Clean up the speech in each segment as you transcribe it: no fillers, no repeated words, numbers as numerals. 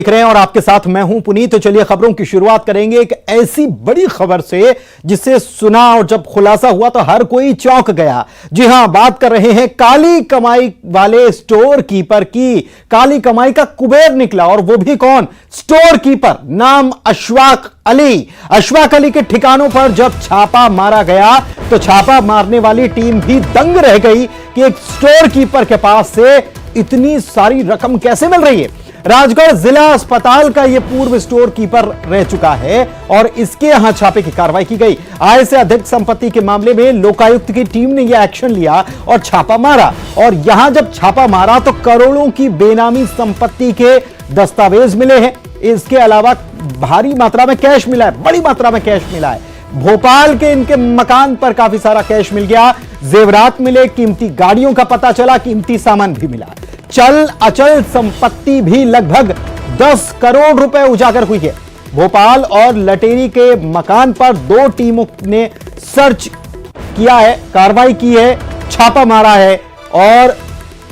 देख रहे हैं और आपके साथ मैं हूं पुनीत। तो चलिए खबरों की शुरुआत करेंगे एक ऐसी बड़ी खबर से जिसे सुना और जब खुलासा हुआ तो हर कोई चौंक गया। जी हां, बात कर रहे हैं काली कमाई वाले स्टोर कीपर की। काली कमाई का कुबेर निकला, और वो भी कौन? स्टोर कीपर, नाम अशफाक अली। अशफाक अली के ठिकानों पर जब छापा मारा गया तो छापा मारने वाली टीम भी दंग रह गई कि एक स्टोर कीपर के पास से इतनी सारी रकम कैसे मिल रही है। राजगढ़ जिला अस्पताल का यह पूर्व स्टोर कीपर रह चुका है और इसके यहां छापे की कार्रवाई की गई। आय से अधिक संपत्ति के मामले में लोकायुक्त की टीम ने यह एक्शन लिया और छापा मारा। और यहां जब छापा मारा तो करोड़ों की बेनामी संपत्ति के दस्तावेज मिले हैं। इसके अलावा भारी मात्रा में कैश मिला है, बड़ी मात्रा में कैश मिला है। भोपाल के इनके मकान पर काफी सारा कैश मिल गया, जेवरात मिले, कीमती गाड़ियों का पता चला, कीमती सामान भी मिला। चल अचल संपत्ति भी लगभग 10 करोड़ रुपए उजागर हुई है। भोपाल और लटेरी के मकान पर दो टीमों ने सर्च किया है, कार्रवाई की है, छापा मारा है। और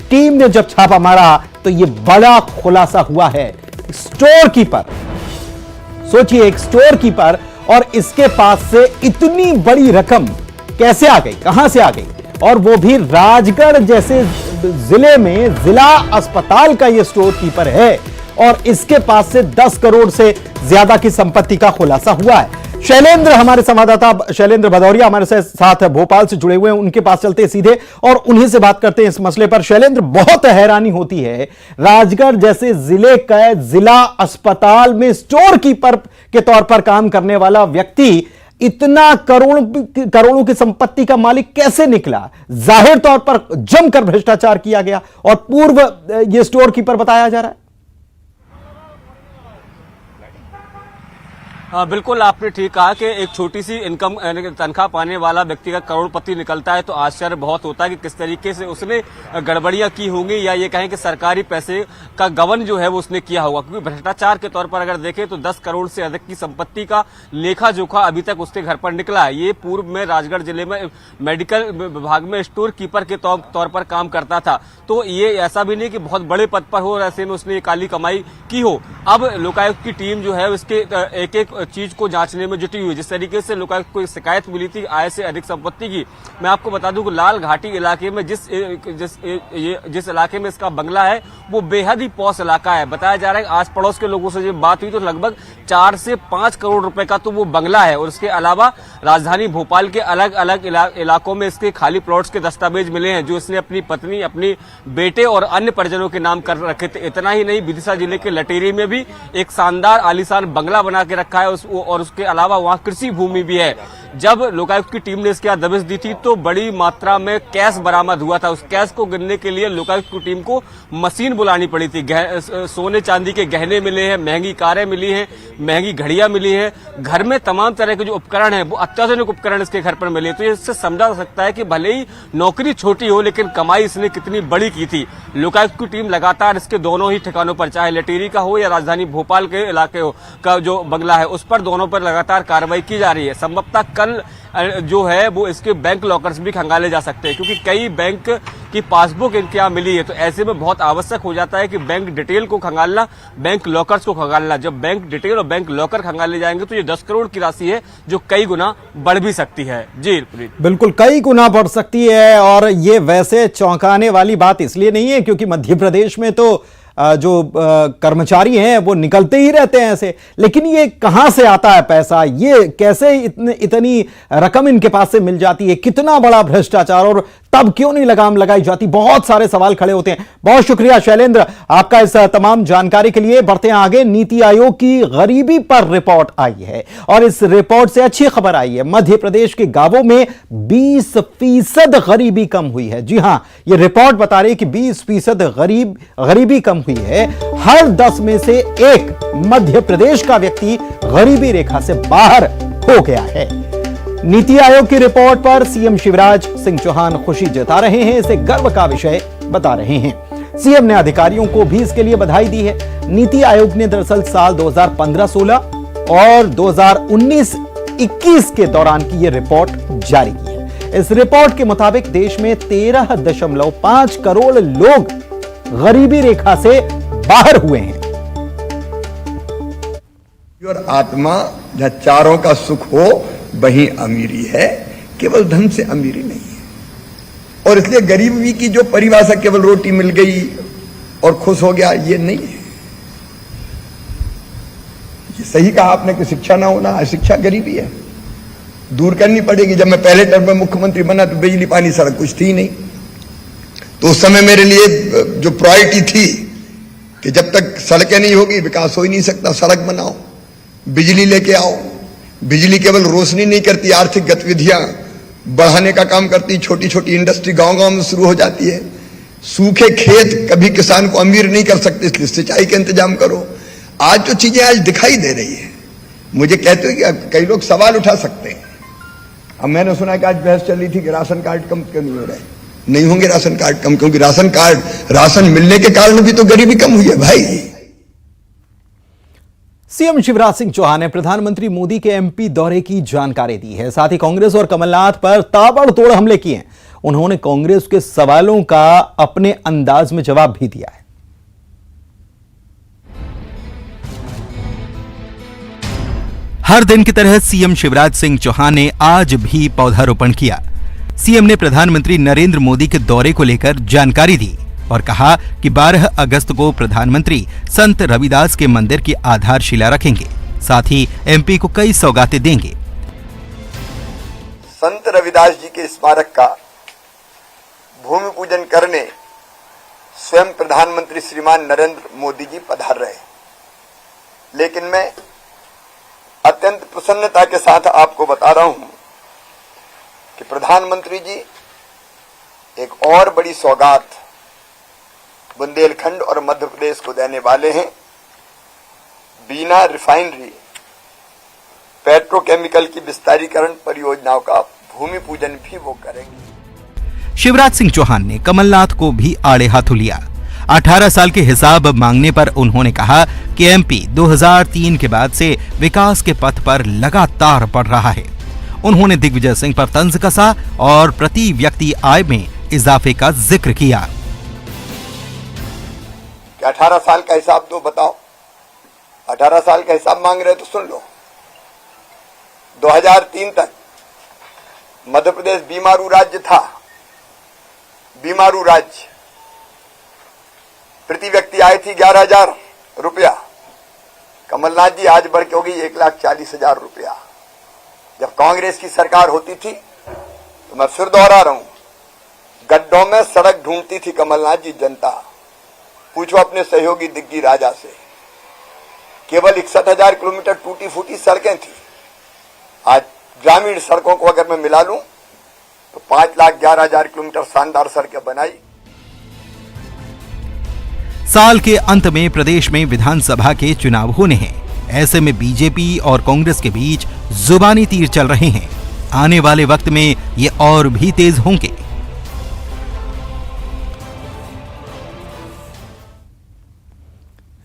टीम ने जब छापा मारा तो यह बड़ा खुलासा हुआ है। स्टोर कीपर, सोचिए, एक स्टोर कीपर और इसके पास से इतनी बड़ी रकम कैसे आ गई, कहां से आ गई, और वो भी राजगढ़ जैसे जिले में जिला अस्पताल का ये स्टोर कीपर है और इसके पास से 10 करोड़ से ज्यादा की संपत्ति का खुलासा हुआ है। शैलेंद्र, हमारे संवाददाता शैलेंद्र भदौरिया हमारे साथ भोपाल से जुड़े हुए हैं, उनके पास चलते हैं सीधे और उन्हीं से बात करते हैं इस मसले पर। शैलेंद्र, बहुत हैरानी होती है, राजगढ़ जैसे जिले का जिला अस्पताल में स्टोर कीपर के तौर पर काम करने वाला व्यक्ति इतना करोड़ों की संपत्ति का मालिक कैसे निकला? जाहिर तौर पर जमकर भ्रष्टाचार किया गया और पूर्व ये स्टोर कीपर बताया जा रहा है। हाँ, बिल्कुल आपने ठीक कहा कि एक छोटी सी इनकम तनख्वाह पाने वाला व्यक्ति का करोड़पति निकलता है तो आश्चर्य बहुत होता है कि किस तरीके से उसने गड़बड़ियां की होंगी, या ये कहें कि सरकारी पैसे का गबन जो है वो उसने किया होगा। क्योंकि भ्रष्टाचार के तौर पर अगर देखें तो 10 करोड़ से अधिक की संपत्ति का लेखा जोखा अभी तक उसके घर पर निकला है। ये पूर्व में राजगढ़ जिले में मेडिकल विभाग में स्टोर कीपर के तौर पर काम करता था। तो ये ऐसा भी नहीं कि बहुत बड़े पद पर हो और ऐसे में उसने काली कमाई की हो। अब लोकायुक्त की टीम जो है उसके एक एक चीज को जांचने में जुटी हुई। जिस तरीके से लोकायुक्त को शिकायत मिली थी आय से अधिक संपत्ति की, मैं आपको बता दूं कि लाल घाटी इलाके में जिस इलाके में इसका बंगला है वो बेहद ही पॉश इलाका है। बताया जा रहा है आस पड़ोस के लोगों से जब बात हुई तो लगभग 4 से 5 करोड़ रुपए का तो वो बंगला है। और इसके अलावा राजधानी भोपाल के अलग अलग इलाकों में इसके खाली प्लॉट्स के दस्तावेज मिले हैं जो इसने अपनी पत्नी, अपनी बेटे और अन्य परिजनों के नाम कर रखे थे। इतना ही नहीं, विदिशा जिले के लटेरी में भी एक शानदार आलीशान बंगला बना के रखा है और उसके अलावा वहां कृषि भूमि भी है। जब लोकायुक्त की टीम ने इसके दबिश दी थी तो बड़ी मात्रा में कैश बरामद हुआ था। उस कैश को गिनने के लिए लोकायुक्त की टीम को मशीन बुलानी पड़ी थी। सोने चांदी के गहने मिले हैं, महंगी कारें मिली हैं, महंगी घड़ियां मिली हैं, घर में तमाम तरह के जो उपकरण हैं वो अत्याधुनिक उपकरण इसके घर पर मिले। तो इससे समझा जा सकता है कि भले ही नौकरी छोटी हो लेकिन कमाई इसने कितनी बड़ी की थी। लोकायुक्त की टीम लगातार इसके दोनों ही ठिकानों पर, चाहे लटेरी का हो या राजधानी भोपाल के इलाके हो का जो बंगला है, उस पर दोनों पर लगातार कार्रवाई की जा रही है। संभवतः कल जो है वो इसके बैंक लॉकर्स भी खंगाले जा सकते हैं, क्योंकि कई बैंक की पासबुक इनके यहाँ मिली है। तो ऐसे में बहुत आवश्यक हो जाता है कि बैंक डिटेल को खंगालना, बैंक लॉकर्स को खंगालना। जब बैंक डिटेल और बैंक लॉकर खंगाले जाएंगे तो ये 10 करोड़ की राशि है जो कई गुना बढ़ भी सकती है। जी बिल्कुल, कई गुना बढ़ सकती है। और ये वैसे चौंकाने वाली बात इसलिए नहीं है क्योंकि मध्य प्रदेश में तो जो कर्मचारी हैं वो निकलते ही रहते हैं ऐसे, लेकिन ये कहां से आता है पैसा, ये कैसे इतनी रकम इनके पास से मिल जाती है, कितना बड़ा भ्रष्टाचार, और तब क्यों नहीं लगाम लगाई जाती? बहुत सारे सवाल खड़े होते हैं। बहुत शुक्रिया शैलेंद्र आपका इस तमाम जानकारी के लिए। बढ़ते हैं आगे। नीति आयोग की गरीबी पर रिपोर्ट आई है और इस रिपोर्ट से अच्छी खबर आई है। मध्य प्रदेश के गांवों में 20% गरीबी कम हुई है। जी हां, यह रिपोर्ट बता रही है कि 20% गरीबी कम हुई है। हर 10 में से एक मध्य प्रदेश का व्यक्ति गरीबी रेखा से बाहर हो गया है। नीति आयोग की रिपोर्ट पर सीएम शिवराज सिंह चौहान खुशी जता रहे हैं, इसे गर्व का विषय बता रहे हैं। सीएम ने अधिकारियों को भी इसके लिए बधाई दी है। नीति आयोग ने दरअसल साल 2015-16 और 2019-21 के दौरान की यह रिपोर्ट जारी की है। इस रिपोर्ट के मुताबिक देश में 13.5 करोड़ लोग गरीबी रेखा से बाहर हुए हैं। और आत्मा जहाँ चारों का सुख हो वही अमीरी है, केवल धन से अमीरी नहीं है। और इसलिए गरीबी की जो परिभाषा केवल रोटी मिल गई और खुश हो गया, ये नहीं है। ये सही कहा आपने कि शिक्षा ना होना, अशिक्षा गरीबी है, दूर करनी पड़ेगी। जब मैं पहले टर्म में मुख्यमंत्री बना तो बिजली पानी सड़क कुछ थी नहीं, तो उस समय मेरे लिए जो प्रायोरिटी थी कि जब तक सड़कें नहीं होगी विकास हो ही नहीं सकता। सड़क बनाओ, बिजली लेके आओ। बिजली केवल रोशनी नहीं करती, आर्थिक गतिविधियां बढ़ाने का काम करती, छोटी छोटी इंडस्ट्री गांव-गांव में शुरू हो जाती है। सूखे खेत कभी किसान को अमीर नहीं कर सकते, इसलिए सिंचाई का इंतजाम करो। आज जो चीजें आज दिखाई दे रही है, मुझे कहते हो कि कई लोग सवाल उठा सकते हैं। अब मैंने सुना कि आज बहस चल रही थी कि राशन कार्ड कम क्यों नहीं हो रहे। नहीं होंगे राशन कार्ड कम, क्योंकि राशन मिलने के कारण भी तो गरीबी कम हुई है भाई। सीएम शिवराज सिंह चौहान ने प्रधानमंत्री मोदी के एमपी दौरे की जानकारी दी है। साथ ही कांग्रेस और कमलनाथ पर ताबड़तोड़ हमले किए हैं। उन्होंने कांग्रेस के सवालों का अपने अंदाज में जवाब भी दिया है। हर दिन की तरह सीएम शिवराज सिंह चौहान ने आज भी पौधारोपण किया। सीएम ने प्रधानमंत्री नरेंद्र मोदी के दौरे को लेकर जानकारी दी और कहा कि 12 अगस्त को प्रधानमंत्री संत रविदास के मंदिर की आधारशिला रखेंगे। साथ ही एमपी को कई सौगातें देंगे। संत रविदास जी के स्मारक का भूमि पूजन करने स्वयं प्रधानमंत्री श्रीमान नरेंद्र मोदी जी पधार रहे, लेकिन मैं अत्यंत प्रसन्नता के साथ आपको बता रहा हूं कि प्रधानमंत्री जी एक और बड़ी सौगात बुंदेलखंड और मध्य प्रदेश को देने वाले हैं। बीना रिफाइनरी पेट्रोकेमिकल की विस्तारीकरण परियोजनाओं का भूमि पूजन भी वो करेंगे। शिवराज सिंह चौहान ने कमलनाथ को भी आड़े हाथों लिया। 18 साल के हिसाब मांगने पर उन्होंने कहा कि एमपी 2003 के बाद से विकास के पथ पर लगातार बढ़ रहा है। उन्होंने दिग्विजय सिंह पर तंज कसा और प्रति व्यक्ति आय में इजाफे का जिक्र किया। 18 साल का हिसाब दो, बताओ। 18 साल का हिसाब मांग रहे तो सुन लो। 2003 तक मध्य प्रदेश बीमारू राज्य था। बीमारू राज्य, प्रति व्यक्ति आय थी 11,000 रुपया। कमलनाथ जी आज बढ़ के हो गई 1,40,000 रुपया। जब कांग्रेस की सरकार होती थी तो मैं फिर दोहरा रहा हूं, गड्ढों में सड़क ढूंढती थी कमलनाथ जी जनता। पूछो अपने सहयोगी दिग्गी राजा से, केवल 61,000 किलोमीटर टूटी फूटी सड़कें थी। आज ग्रामीण सड़कों को अगर मैं मिला लूं तो 5,11,000 किलोमीटर शानदार सड़कें बनाई। साल के अंत में प्रदेश में विधानसभा के चुनाव होने हैं। ऐसे में बीजेपी और कांग्रेस के बीच जुबानी तीर चल रहे हैं। आने वाले वक्त में ये और भी तेज होंगे।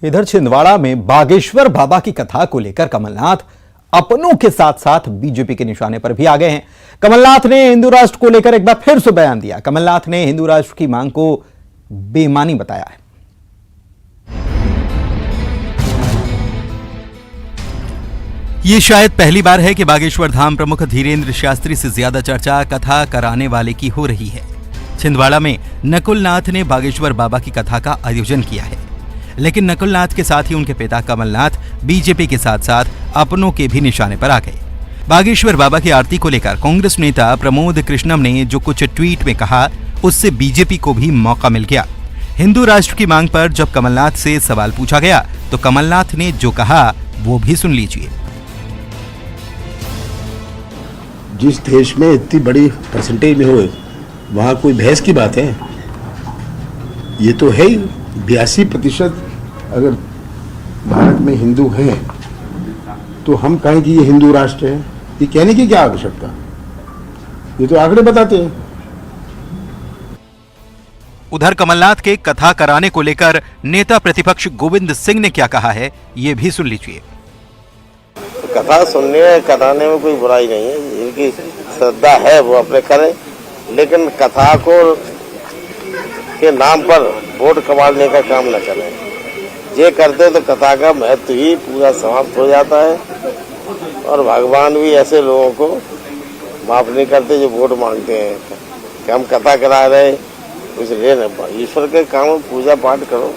इधर छिंदवाड़ा में बागेश्वर बाबा की कथा को लेकर कमलनाथ अपनों के साथ साथ बीजेपी के निशाने पर भी आ गए हैं। कमलनाथ ने हिंदू राष्ट्र को लेकर एक बार फिर से बयान दिया। कमलनाथ ने हिंदू राष्ट्र की मांग को बेईमानी बताया है। ये शायद पहली बार है कि बागेश्वर धाम प्रमुख धीरेन्द्र शास्त्री से ज्यादा चर्चा कथा कराने वाले की हो रही है। छिंदवाड़ा में नकुलनाथ ने बागेश्वर बाबा की कथा का आयोजन किया है, लेकिन नकुलनाथ के साथ ही उनके पिता कमलनाथ बीजेपी के साथ साथ अपनों के भी निशाने पर आ गए। बागेश्वर बाबा की आरती को लेकर कांग्रेस नेता प्रमोद कृष्णम ने जो कुछ ट्वीट में कहा, उससे बीजेपी को भी मौका मिल गया। हिंदू राष्ट्र की मांग पर जब कमलनाथ से सवाल पूछा गया तो कमलनाथ ने जो कहा वो भी सुन लीजिए। जिस देश में इतनी बड़ी परसेंटेज में हो वहाँ कोई बहस की बात है? ये तो है ही 82% अगर भारत में हिंदू हैं तो हम कहें कि ये हिंदू राष्ट्र है, ये कहने की क्या आवश्यकता? ये तो आंकड़े बताते हैं। उधर कमलनाथ के कथा कराने को लेकर नेता प्रतिपक्ष गोविंद सिंह ने क्या कहा है, ये भी सुन लीजिए। कथा सुनने कराने में कोई बुराई नहीं है, इनकी श्रद्धा है वो अपने करें, लेकिन कथा को के नाम पर वोट कमाने का काम न करें। ये करते तो कथा का महत्व ही पूरा समाप्त हो जाता है और भगवान भी ऐसे लोगों को माफ नहीं करते जो वोट मांगते हैं कि हम कथा करा रहे कुछ ले न पाए। ईश्वर के काम पूजा पाठ करो।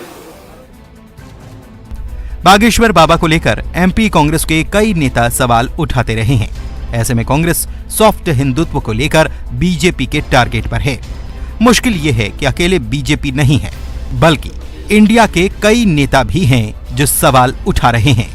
बागेश्वर बाबा को लेकर एमपी कांग्रेस के कई नेता सवाल उठाते रहे हैं। ऐसे में कांग्रेस सॉफ्ट हिंदुत्व को लेकर बीजेपी के टारगेट पर है। मुश्किल ये है कि अकेले बीजेपी नहीं है, बल्कि इंडिया के कई नेता भी हैं जो सवाल उठा रहे हैं।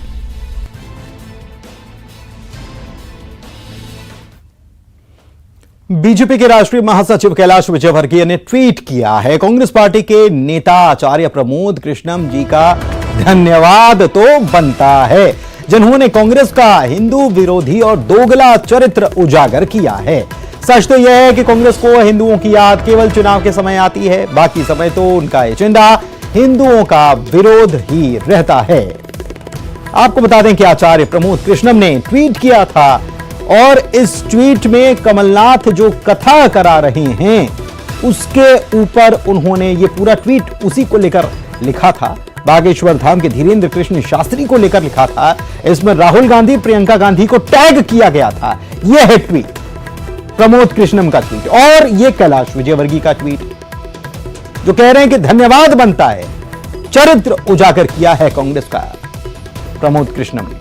बीजेपी के राष्ट्रीय महासचिव कैलाश विजयवर्गीय ने ट्वीट किया है, कांग्रेस पार्टी के नेता आचार्य प्रमोद कृष्णम जी का धन्यवाद तो बनता है, जिन्होंने कांग्रेस का हिंदू विरोधी और दोगला चरित्र उजागर किया है। सच तो यह है कि कांग्रेस को हिंदुओं की याद केवल चुनाव के समय आती है, बाकी समय तो उनका एजेंडा हिंदुओं का विरोध ही रहता है। आपको बता दें कि आचार्य प्रमोद कृष्णम ने ट्वीट किया था और इस ट्वीट में कमलनाथ जो कथा करा रहे हैं उसके ऊपर उन्होंने ये पूरा ट्वीट उसी को लेकर लिखा था। बागेश्वर धाम के धीरेन्द्र कृष्ण शास्त्री को लेकर लिखा था। इसमें राहुल गांधी, प्रियंका गांधी को टैग किया गया था। यह है ट्वीट, प्रमोद कृष्णम का ट्वीट। और यह कैलाश विजयवर्गीय का ट्वीट जो कह रहे हैं कि धन्यवाद बनता है, चरित्र उजागर किया है कांग्रेस का प्रमोद कृष्णम ने।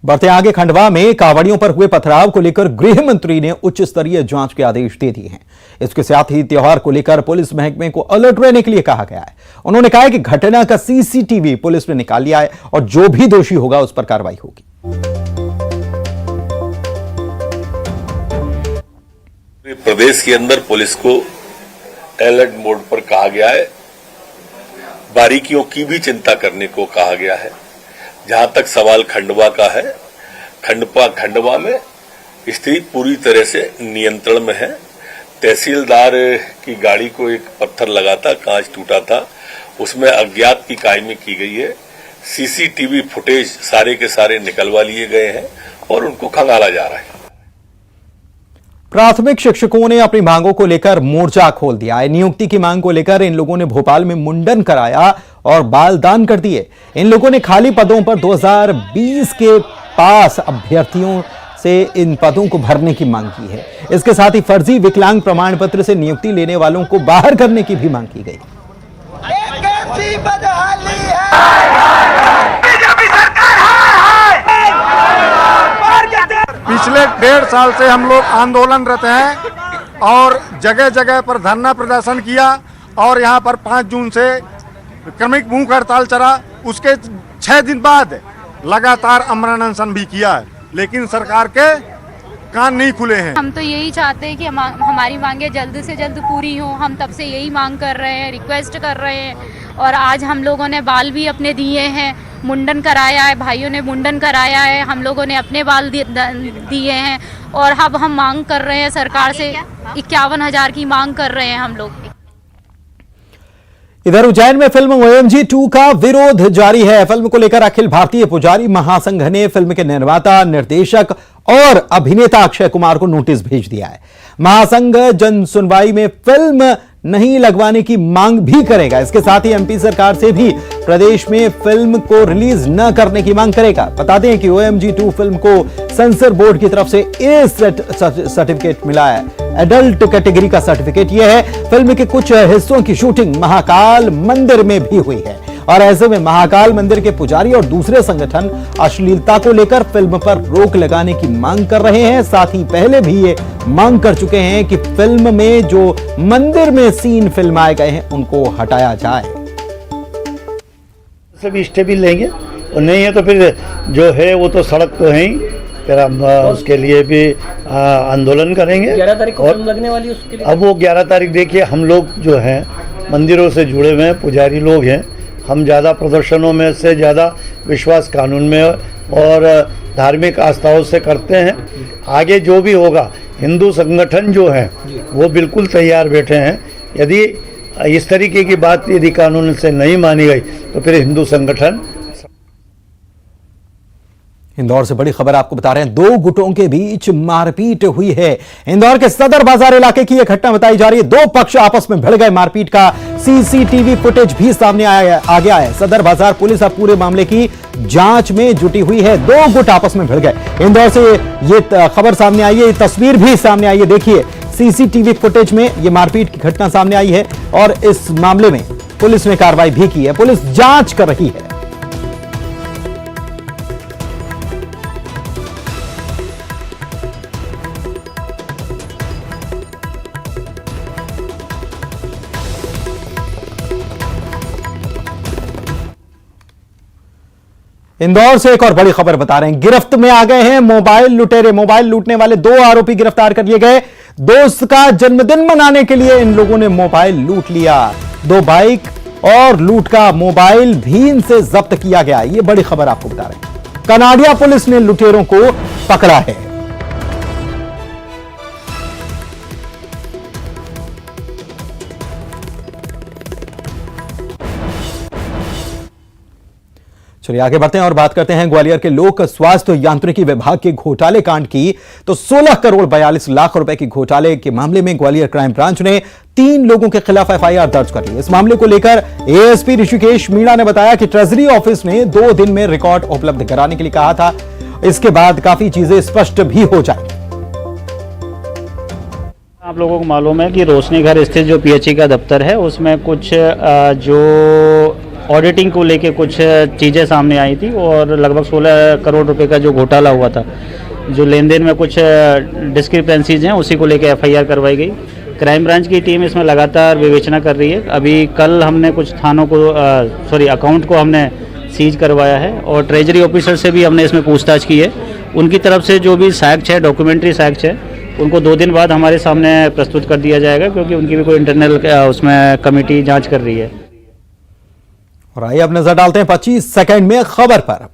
बढ़ते आगे, खंडवा में कांवड़ियों पर हुए पथराव को लेकर गृह मंत्री ने उच्च स्तरीय जांच के आदेश दे दिए हैं। इसके साथ ही त्योहार को लेकर पुलिस महकमे को अलर्ट रहने के लिए कहा गया है। उन्होंने कहा है कि घटना का सीसीटीवी पुलिस ने निकाल लिया है और जो भी दोषी होगा उस पर कार्रवाई होगी। प्रदेश के अंदर पुलिस को अलर्ट मोड पर कहा गया है, बारीकियों की भी चिंता करने को कहा गया है। जहां तक सवाल खंडवा का है, खंडवा में स्थिति पूरी तरह से नियंत्रण में है। तहसीलदार की गाड़ी को एक पत्थर लगा था, कांच टूटा था, उसमें अज्ञात की कायमी की गई है। सीसीटीवी फुटेज सारे के सारे निकलवा लिए गए हैं और उनको खंगाला जा रहा है। प्राथमिक शिक्षकों ने अपनी मांगों को लेकर मोर्चा खोल दिया है। नियुक्ति की मांग को लेकर इन लोगों ने भोपाल में मुंडन कराया और बाल दान कर दिए। इन लोगों ने खाली पदों पर 2020 के पास अभ्यर्थियों से इन पदों को भरने की मांग की है। इसके साथ ही फर्जी विकलांग प्रमाण पत्र से नियुक्ति लेने वालों को बाहर करने की भी मांग की गई। पिछले 1.5 साल से हम लोग आंदोलनरत हैं और जगह जगह पर धरना प्रदर्शन किया और यहाँ पर 5 जून से क्रमिक भूख हड़ताल चला। उसके 6 दिन बाद लगातार अमरण अनशन भी किया है, लेकिन सरकार के कान नहीं खुले हैं। हम तो यही चाहते हैं कि हमारी मांगे जल्द से जल्द पूरी हो। हम तब से यही मांग कर रहे हैं, रिक्वेस्ट कर रहे हैं और आज हम लोगों ने बाल भी अपने दिए हैं, मुंडन कराया है, भाइयों ने मुंडन कराया है, हम लोगों ने अपने बाल दिए हैं और अब हम मांग कर रहे हैं सरकार से 51,000 की मांग कर रहे हैं हम लोग। इधर उज्जैन में फिल्म OMG 2 का विरोध जारी है। फिल्म को लेकर अखिल भारतीय पुजारी महासंघ ने फिल्म के निर्माता, निर्देशक और अभिनेता अक्षय कुमार को नोटिस भेज दिया है। महासंघ जन सुनवाई में फिल्म नहीं लगवाने की मांग भी करेगा। इसके साथ ही एमपी सरकार से भी प्रदेश में फिल्म को रिलीज न करने की मांग करेगा। बता दें कि OMG 2 फिल्म को सेंसर बोर्ड की तरफ से ए सर्टिफिकेट मिला है, एडल्ट कैटेगरी का सर्टिफिकेट यह है। फिल्म के कुछ हिस्सों की शूटिंग महाकाल मंदिर में भी हुई है और ऐसे में महाकाल मंदिर के पुजारी और दूसरे संगठन अश्लीलता को लेकर फिल्म पर रोक लगाने की मांग कर रहे हैं। साथ ही पहले भी ये मांग कर चुके हैं कि फिल्म में जो मंदिर में सीन फिल्माए गए हैं उनको हटाया जाए। सभी स्टे भी लेंगे और नहीं है तो फिर जो है वो तो सड़क तो है ही, फिर हम उसके लिए भी आंदोलन करेंगे। 11 तारीख को फिल्म लगने वाली है उसके लिए। अब वो 11 तारीख देखिए, हम लोग जो हैं मंदिरों से जुड़े हुए हैं, पुजारी लोग हैं, हम ज़्यादा प्रदर्शनों में से ज़्यादा विश्वास कानून में और धार्मिक आस्थाओं से करते हैं। आगे जो भी होगा, हिंदू संगठन जो है वो बिल्कुल तैयार बैठे हैं। यदि इस तरीके की बात यदि कानून से नहीं मानी गई तो फिर हिंदू संगठन। इंदौर से बड़ी खबर आपको बता रहे हैं, दो गुटों के बीच मारपीट हुई है। इंदौर के सदर बाजार इलाके की यह घटना बताई जा रही है। दो पक्ष आपस में भिड़ गए। मारपीट का सीसीटीवी फुटेज भी सामने आ गया है। सदर बाजार पुलिस अब पूरे मामले की जांच में जुटी हुई है। दो गुट आपस में भिड़ गए। इंदौर से ये खबर सामने आई है, ये तस्वीर भी सामने आई है। देखिए, सीसीटीवी फुटेज में ये मारपीट की घटना सामने आई है और इस मामले में पुलिस ने कार्रवाई भी की है। पुलिस जांच कर रही है। इंदौर से एक और बड़ी खबर बता रहे हैं, गिरफ्त में आ गए हैं मोबाइल लुटेरे। मोबाइल लूटने वाले दो आरोपी गिरफ्तार कर लिए गए। दोस्त का जन्मदिन मनाने के लिए इन लोगों ने मोबाइल लूट लिया। दो बाइक और लूट का मोबाइल भी इनसे जब्त किया गया। यह बड़ी खबर आपको बता रहे हैं। कनाडिया पुलिस ने लुटेरों को पकड़ा है। चलिए आगे बढ़ते हैं और बात करते हैं ग्वालियर के लोक स्वास्थ्य यांत्रिकी विभाग के घोटाले कांड की। तो 16 करोड़ 42 लाख रुपए के घोटाले के मामले में ग्वालियर क्राइम ब्रांच ने 3 लोगों के खिलाफ एफआईआर दर्ज कर ली। इस मामले को लेकर एएसपी ऋषिकेश मीणा ने बताया कि ट्रेजरी ऑफिस ने 2 दिन में रिकॉर्ड उपलब्ध कराने के लिए कहा था। इसके बाद काफी चीजें स्पष्ट भी हो जाएंगी। आप लोगों को मालूम है कि रोशनी घर स्थित जो पीएचई का दफ्तर है उसमें कुछ जो ऑडिटिंग को लेके कुछ चीज़ें सामने आई थी और लगभग 16 करोड़ रुपए का जो घोटाला हुआ था, जो लेन देन में कुछ डिस्क्रिपेंसीज हैं, उसी को लेके एफआईआर करवाई गई। क्राइम ब्रांच की टीम इसमें लगातार विवेचना कर रही है। अभी कल हमने कुछ थानों को अकाउंट को हमने सीज करवाया है और ट्रेजरी ऑफिसर से भी हमने इसमें पूछताछ की है। उनकी तरफ से जो भी सैक्ट है, डॉक्यूमेंट्री सैक्ट है, उनको 2 दिन बाद हमारे सामने प्रस्तुत कर दिया जाएगा, क्योंकि उनकी भी कोई इंटरनल उसमें कमेटी जांच कर रही है। और आइए अब नजर डालते हैं 25 सेकंड में खबर पर।